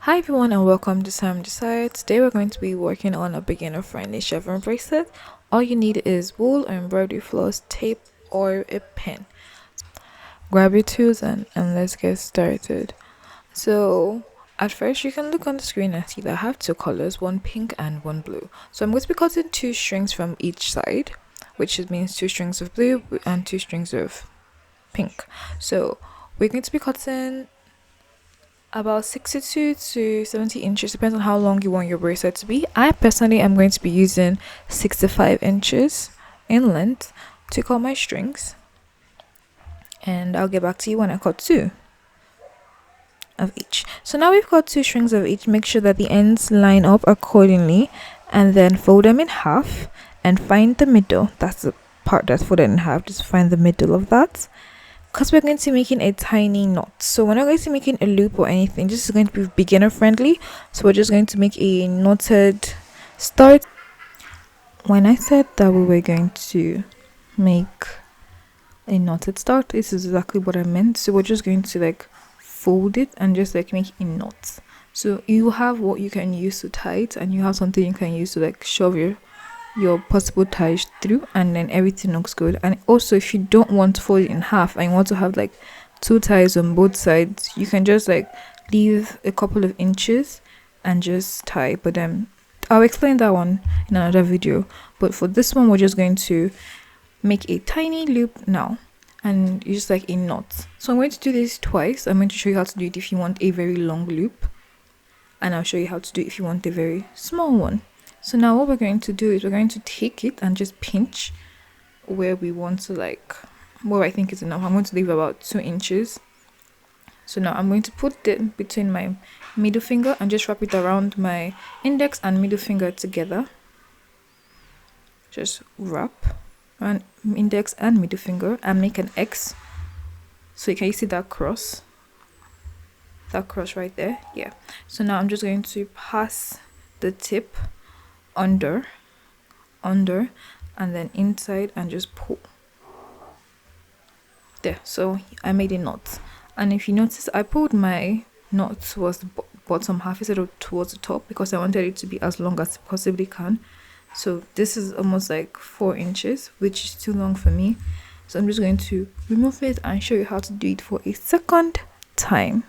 Hi everyone and welcome to Sam Decide. Today we're going to be working on a beginner friendly chevron bracelet. All you need is wool, embroidery floss, tape, or a pen. Grab your tools and let's get started. So at first you can look on the screen and see that I have two colors, one pink and one blue. So I'm going to be cutting two strings from each side, which means two strings of blue and two strings of pink. So we're going to be cutting about 62 to 70 inches, depends on how long you want your bracelet to be. I personally am going to be using 65 inches in length to cut my strings, and I'll get back to you when I cut two of each. So now we've got two strings of each. Make sure that the ends line up accordingly and then fold them in half and find the middle. That's the part that's folded in half. Just find the middle of that, because we're going to be making a tiny knot. So we're not going to be making a loop or anything. This is going to be beginner friendly. So we're just going to make a knotted start. When I said that we were going to make a knotted start, this is exactly what I meant. So we're just going to fold it and just make a knot. So you have what you can use to tie it, and you have something you can use to shove your possible ties through, and then everything looks good. And also, if you don't want to fold it in half and you want to have two ties on both sides, you can just leave a couple of inches and just tie. But I'll explain that one in another video. But for this one, we're just going to make a tiny loop now, and it's just like a knot. So I'm going to do this twice. I'm going to show you how to do it if you want a very long loop, and I'll show you how to do it if you want a very small one. So now what we're going to do is we're going to take it and just pinch where we want to, where I think is enough. I'm going to leave about 2 inches. So now I'm going to put it between my middle finger and just wrap it around my index and middle finger together. Just wrap around index and middle finger and make an X. So can you see that cross? That cross right there? Yeah. So now I'm just going to pass the tip under, and then inside, and just pull there. So I made a knot, and if you notice, I pulled my knot towards the bottom half instead of towards the top, because I wanted it to be as long as it possibly can. So this is almost 4 inches, which is too long for me. So I'm just going to remove it and show you how to do it for a second time.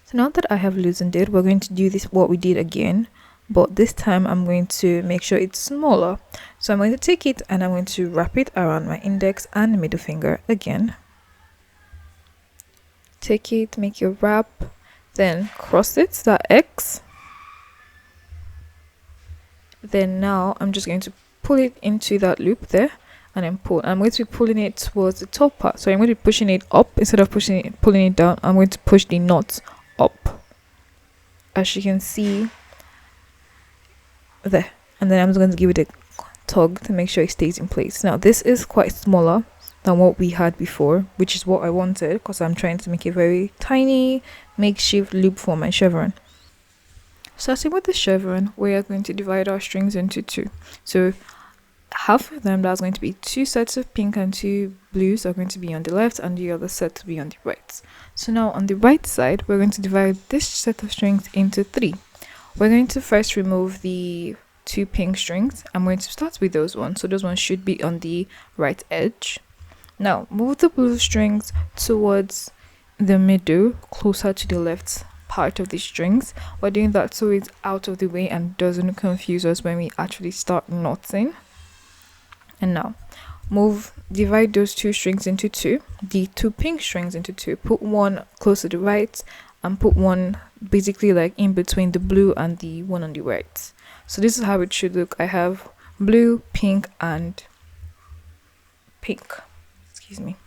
So now that I have loosened it, we're going to do this what we did again, but this time I'm going to make sure it's smaller. So I'm going to take it and I'm going to wrap it around my index and middle finger again. Take it, make your wrap, then cross it, that X. Then now I'm just going to pull it into that loop there, and then pull. I'm going to be pulling it towards the top part. So I'm going to be pushing it up instead of pulling it down. I'm going to push the knot up, as you can see there, and then I'm just going to give it a tug to make sure it stays in place. Now this is quite smaller than what we had before, which is what I wanted, because I'm trying to make a very tiny makeshift loop for my chevron. Starting with the chevron, we are going to divide our strings into two. So half of them, that's going to be 2 sets of pink and 2 blues, are going to be on the left, and the other set to be on the right. So now on the right side, we're going to divide this set of strings into 3. We're going to first remove the 2 pink strings. I'm going to start with those ones. So those ones should be on the right edge. Now move the blue strings towards the middle, closer to the left part of the strings. We're doing that so it's out of the way and doesn't confuse us when we actually start knotting. And now divide those 2 strings into 2, the 2 pink strings into 2. Put one close to the right and put one basically in between the blue and the one on the right. So this is how it should look. I have blue, pink, and pink. Excuse me.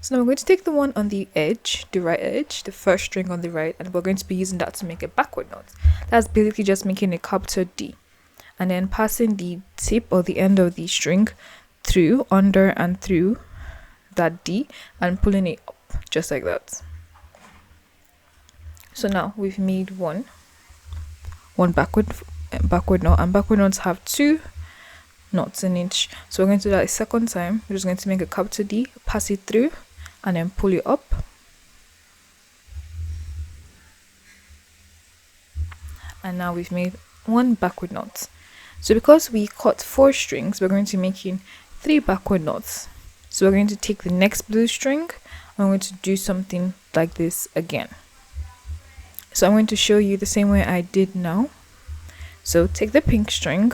So now we're going to take the one on the edge, the right edge, the first string on the right, and we're going to be using that to make a backward knot. That's basically just making a capital D, and then passing the tip or the end of the string through, under, and through that D, and pulling it up just like that. So now we've made one backward knot, and backward knots have 2 knots in each. So we're going to do that a second time. We're just going to make a capital D, pass it through, and then pull it up. and now we've made one backward knot. So because we cut 4 strings, we're going to be making 3 backward knots. So we're going to take the next blue string and we're going to do something like this again. So I'm going to show you the same way I did now. So take the pink string,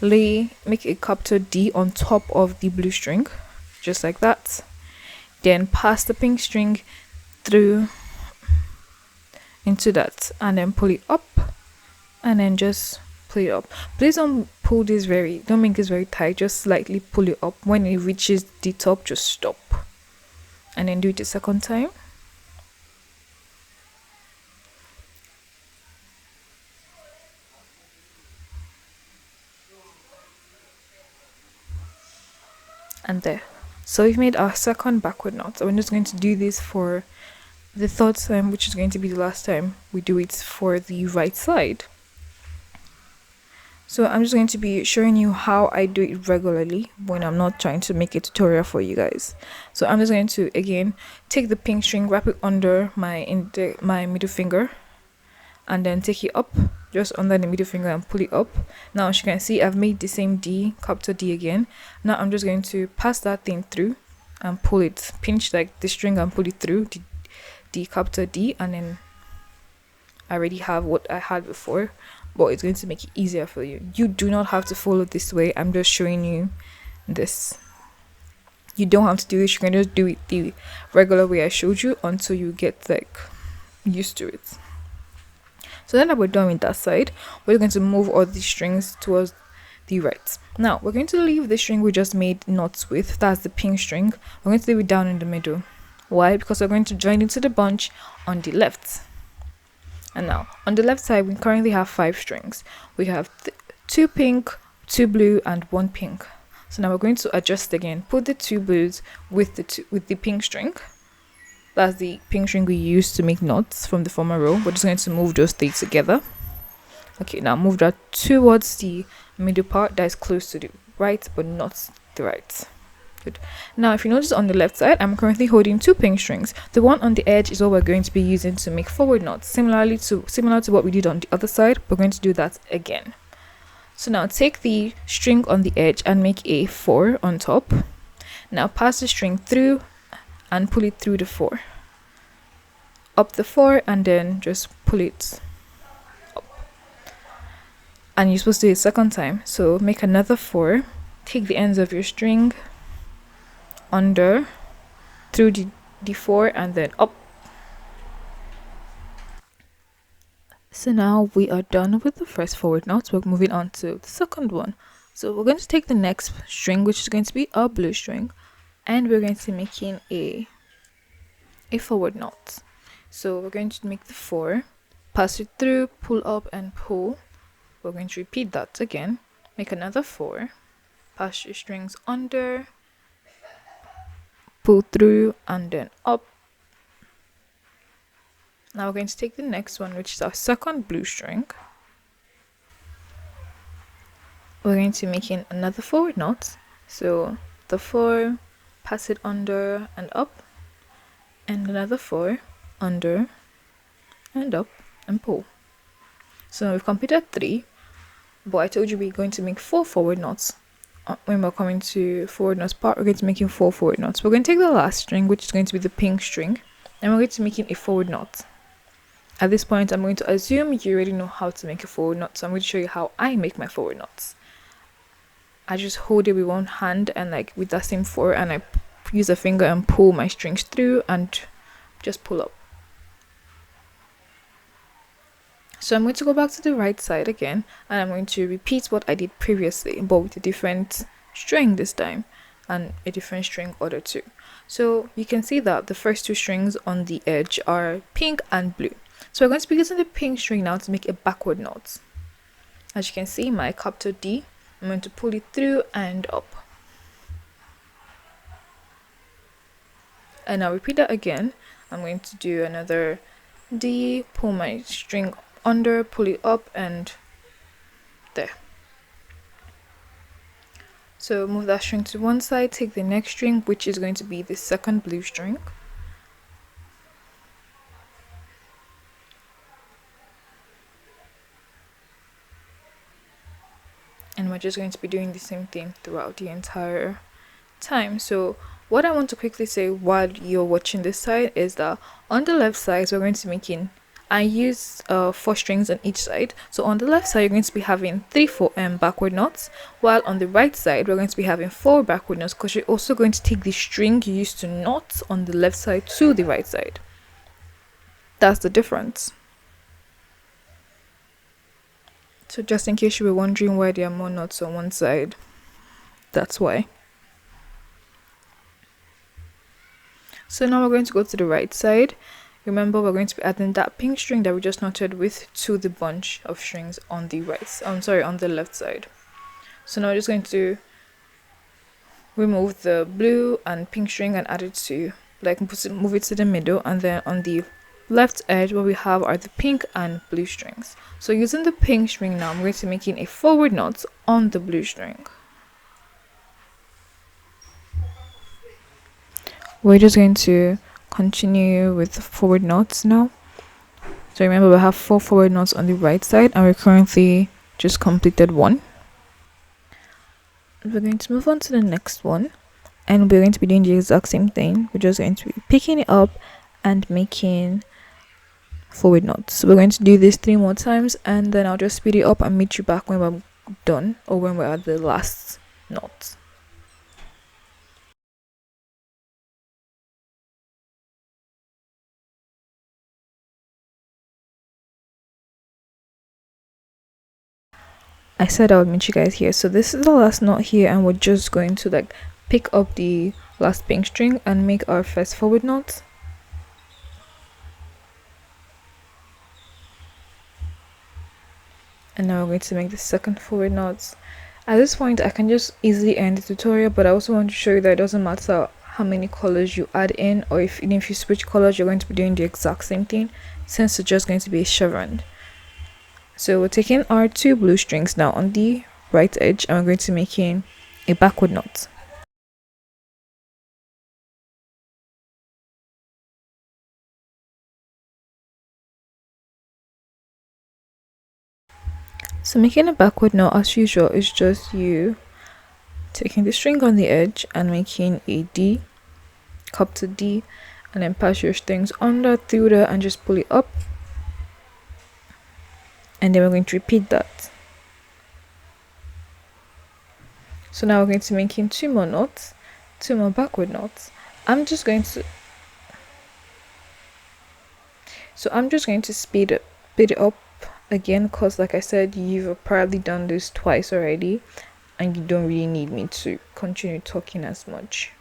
make a capital D on top of the blue string, just like that. Then pass the pink string through into that and then pull it up and then just pull it up. Please don't don't make this very tight, just slightly pull it up. When it reaches the top, just stop and then do it a second time. And there. So we've made our second backward knot. So I'm just going to do this for the third time, which is going to be the last time we do it for the right side. So I'm just going to be showing you how I do it regularly when I'm not trying to make a tutorial for you guys. So I'm just going to again take the pink string, wrap it under my middle finger, and then take it up just under the middle finger and pull it up. Now as you can see, I've made the same D, capital D again. Now I'm just going to pass that thing through and pull it, pinch like the string and pull it through the capital D, and then I already have what I had before, but it's going to make it easier for you. You do not have to follow this way. I'm just showing you this. You don't have to do this. You can just do it the regular way I showed you until you get like used to it. So then that we're done with that side, we're going to move all the strings towards the right. Now we're going to leave the string we just made knots with, that's the pink string. We're going to leave it down in the middle. Why? Because we're going to join into the bunch on the left. And now on the left side, we currently have 5 strings. We have 2 pink, 2 blue, and 1 pink. So now we're going to adjust again. Put the 2 blues with the pink string. That's the pink string we used to make knots from the former row. We're just going to move those 3 together. Okay, now move that towards the middle part that is close to the right but not the right. Good. Now if you notice on the left side, I'm currently holding 2 pink strings. The one on the edge is what we're going to be using to make forward knots. Similar to what we did on the other side, we're going to do that again. So now take the string on the edge and make a 4 on top. Now pass the string through and pull it through the 4, up the 4, and then just pull it up. And you're supposed to do it a second time, so make another 4, take the ends of your string under, through the 4, and then up. So now we are done with the first forward knot. We're moving on to the second one. So we're going to take the next string, which is going to be our blue string, and we're going to be making a forward knot. So we're going to make the 4, pass it through, pull up and pull. We're going to repeat that again. Make another 4, pass your strings under, pull through, and then up. Now we're going to take the next one, which is our second blue string. We're going to be making another forward knot. So the 4, pass it under and up, and another 4, under and up and pull. So now we've completed 3, but I told you we're going to make 4 forward knots. When we're coming to forward knots part, we're going to be making 4 forward knots. We're going to take the last string, which is going to be the pink string, and we're going to be making a forward knot. At this point, I'm going to assume you already know how to make a forward knot, so I'm going to show you how I make my forward knots. I just hold it with one hand and like with that same 4, and I use a finger and pull my strings through and just pull up. So I'm going to go back to the right side again, and I'm going to repeat what I did previously, but with a different string this time and a different string order too. So you can see that the first 2 strings on the edge are pink and blue. So we're going to be using the pink string now to make a backward knot. As you can see, my capital D, I'm going to pull it through and up. And I'll repeat that again. I'm going to do another D, pull my string under, pull it up, and there. So move that string to one side, take the next string, which is going to be the second blue string. and we're just going to be doing the same thing throughout the entire time. So what I want to quickly say while you're watching this side is that on the left side we're going to be making, I use 4 strings on each side. So on the left side you're going to be having 3 backward knots, while on the right side we're going to be having 4 backward knots, because you're also going to take the string you used to knot on the left side to the right side. That's the difference. So just in case you were wondering why there are more knots on one side, that's why. So now we're going to go to the right side. Remember, we're going to be adding that pink string that we just knotted with to the bunch of strings on the on the left side. So now we're just going to remove the blue and pink string and add it to, like, move it to the middle, and then on the left edge what we have are the pink and blue strings. So using the pink string now, I'm going to be making a forward knot on the blue string. We're just going to continue with the forward knots now. So remember, we have 4 forward knots on the right side and we currently just completed 1. We're going to move on to the next one, and we're going to be doing the exact same thing. We're just going to be picking it up and making forward knots. So we're going to do this 3 more times, and then I'll just speed it up and meet you back when we're done, or when we're at the last knot. I said I would meet you guys here. So this is the last knot here, and we're just going to like pick up the last pink string and make our first forward knot. And now we're going to make the second forward knot. At this point I can just easily end the tutorial, but I also want to show you that it doesn't matter how many colors you add in, or even if you switch colors, you're going to be doing the exact same thing, since it's just going to be a chevron. So we're taking our 2 blue strings now on the right edge, and we're going to be making a backward knot. So making a backward knot, as usual, is just you taking the string on the edge and making a D, cup to D, and then pass your strings under, through there, and just pull it up. And then we're going to repeat that. So now we're going to be making 2 more knots, 2 more backward knots. I'm just going to speed it up again, because like I said, you've probably done this twice already and you don't really need me to continue talking as much.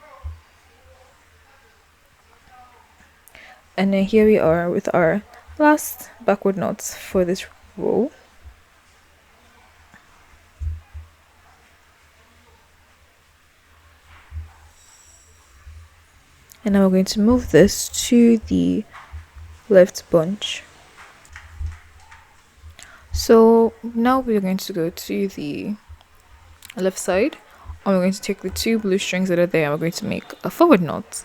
And then here we are with our last backward knots for this row. And now we're going to move this to the left bunch. So now we're going to go to the left side, and we're going to take the 2 blue strings that are there, and we're going to make a forward knot.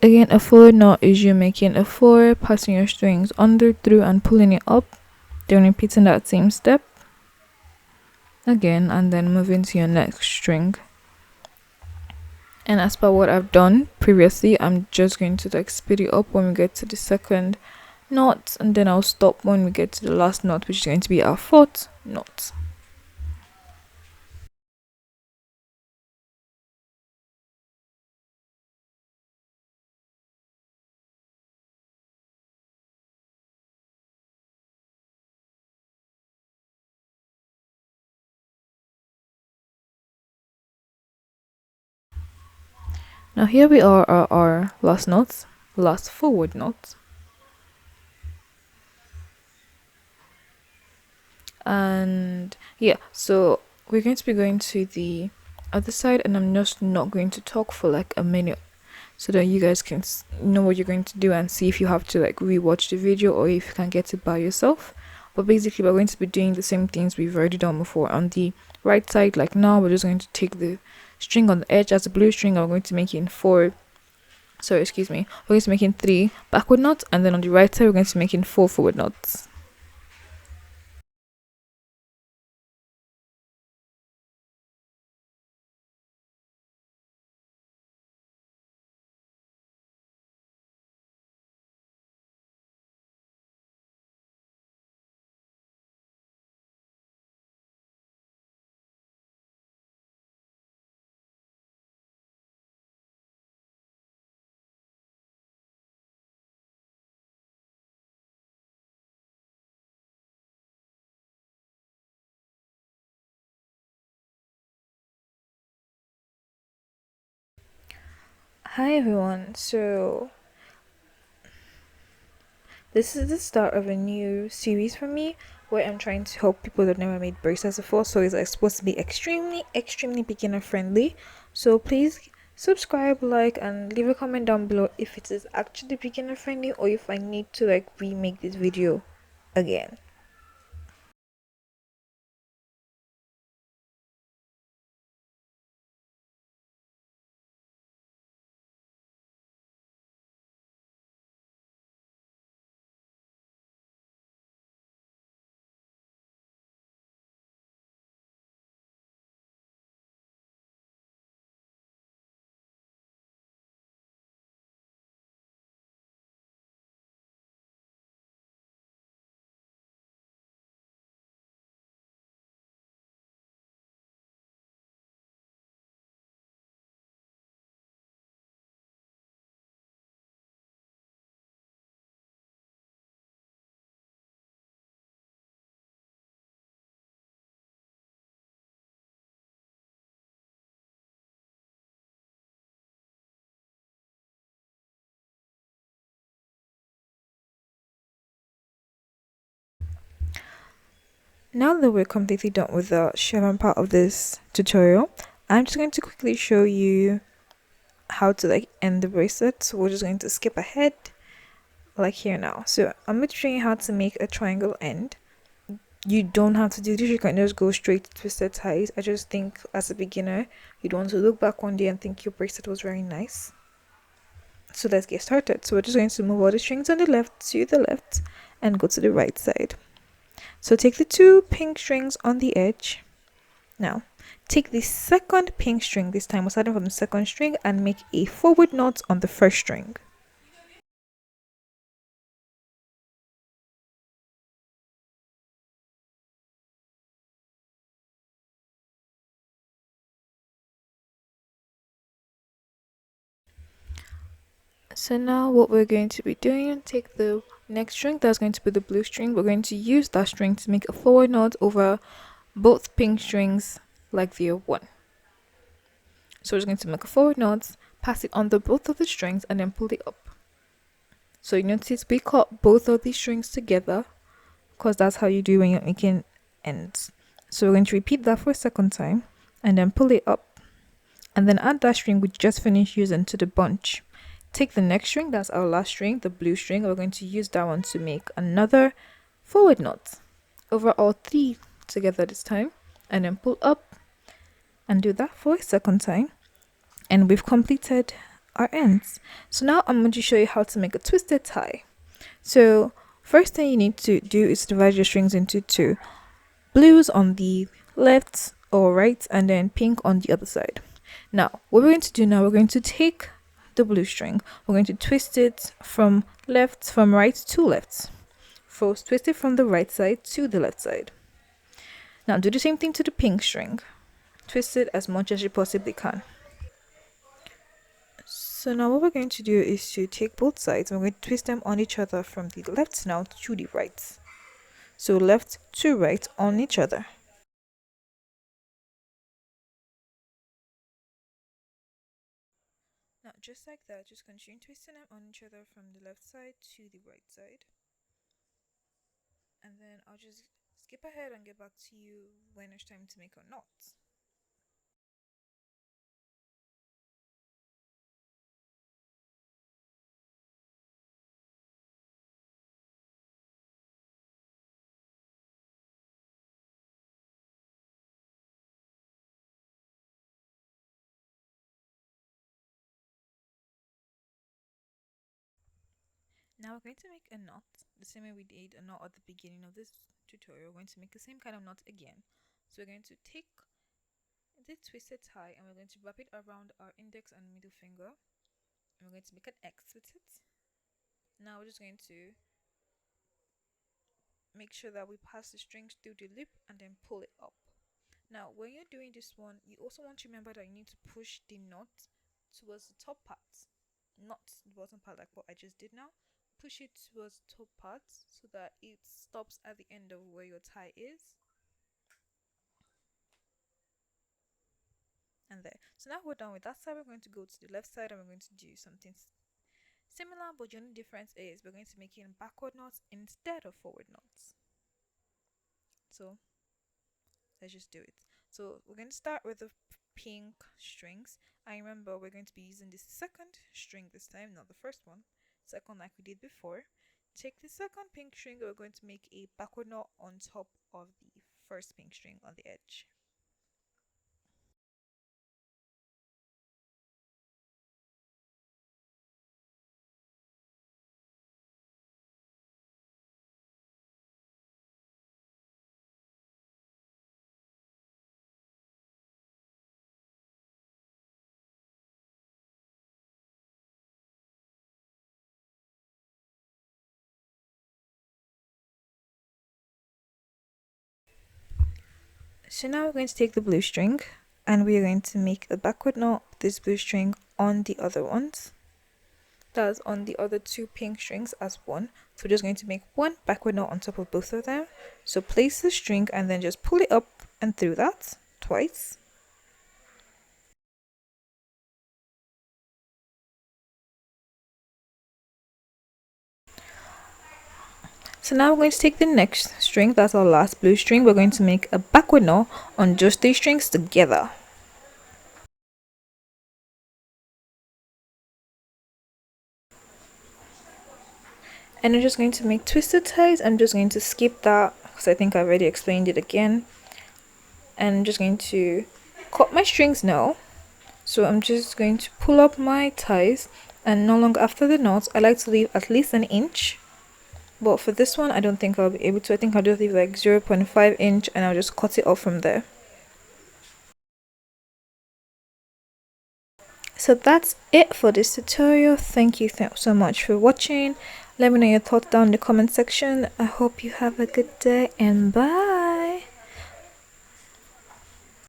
Again, a forward knot is you making a 4, passing your strings under, through, and pulling it up, then repeating that same step again, and then moving to your next string. And as per what I've done previously, I'm just going to like speed it up when we get to the second knot, and then I'll stop when we get to the last knot, which is going to be our 4th knot. Now here we are at our last knots, last forward knot. And yeah, so we're going to be going to the other side, and I'm just not going to talk for like a minute, so that you guys can know what you're going to do and see if you have to like rewatch the video or if you can get it by yourself. But basically we're going to be doing the same things we've already done before on the right side. Like now we're just going to take the string on the edge as a blue string, and we're going to make it in four, sorry, excuse me, we're going to make in three backward knots, and then on the right side we're going to make in four forward knots. Hi everyone, so this is the start of a new series for me where I'm trying to help people that never made bracelets before. So it's like supposed to be extremely beginner friendly. So please subscribe, like, and leave a comment down below if it is actually beginner friendly or if I need to like remake this video again. Now that we're completely done with the Chevron part of this tutorial, I'm just going to quickly show you how to like end the bracelet. So we're just going to skip ahead like here now. So I'm going to show you how to make a triangle end. You don't have to do this, you can just go straight to twisted ties. I just think as a beginner you'd want to look back one day and think your bracelet was very nice. So let's get started. So we're just going to move all the strings on the left to the left and go to the right side. So take the two pink strings on the edge. Now take the second pink string, this time we're starting from the second string, and make a forward knot on the first string. So now what we're going to be doing, take the next string, that's going to be the blue string. We're going to use that string to make a forward knot over both pink strings like the one. So we're just going to make a forward knot, pass it under both of the strings, and then pull it up. So you notice we caught both of these strings together because that's how you do when you're making ends. So we're going to repeat that for a second time and then pull it up, and then add that string we just finished using to the bunch. Take the next string, that's our last string, the blue string. We're going to use that one to make another forward knot over all three together this time, and then pull up and do that for a second time, and we've completed our ends. So now I'm going to show you how to make a twisted tie. So first thing you need to do is divide your strings into two, blues on the left or right, and then pink on the other side. Now what we're going to do now, we're going to take the blue string, we're going to twist it from right to left. First twist it from the right side to the left side. Now do the same thing to the pink string, twist it as much as you possibly can. So now what we're going to do is to take both sides and we're going to twist them on each other from the left now to the right. So left to right on each other. Now just like that, just continue twisting them on each other from the left side to the right side. And then I'll just skip ahead and get back to you when it's time to make a knot. Now we're going to make a knot the same way we did a knot at the beginning of this tutorial. We're going to make the same kind of knot again. So we're going to take the twisted tie and we're going to wrap it around our index and middle finger, and we're going to make an X with it. Now we're just going to make sure that we pass the strings through the loop and then pull it up. Now when you're doing this one, you also want to remember that you need to push the knot towards the top part, not the bottom part like what I just did now. Push it towards the top part so that it stops at the end of where your tie is. And there. So now we're done with that side. We're going to go to the left side and we're going to do something similar, but the only difference is we're going to make it in backward knots instead of forward knots. So let's just do it. So we're going to start with the pink strings. I remember we're going to be using the second string this time, not the first one. Second, like we did before. Take the second pink string, we're going to make a backward knot on top of the first pink string on the edge. So now we're going to take the blue string and we're going to make a backward knot with this blue string on the other ones. That's on the other two pink strings as one. So we're just going to make one backward knot on top of both of them. So place the string and then just pull it up and through that twice. So now we're going to take the next string, that's our last blue string. We're going to make a backward knot on just these strings together. And I'm just going to make twisted ties. I'm just going to skip that because I think I already explained it again. And I'm just going to cut my strings now. So I'm just going to pull up my ties, and no longer after the knots, I like to leave at least an inch. But for this one, I don't think I'll be able to. I think I'll just leave like 0.5 inch and I'll just cut it off from there. So that's it for this tutorial. Thank you so much for watching. Let me know your thoughts down in the comment section. I hope you have a good day and bye.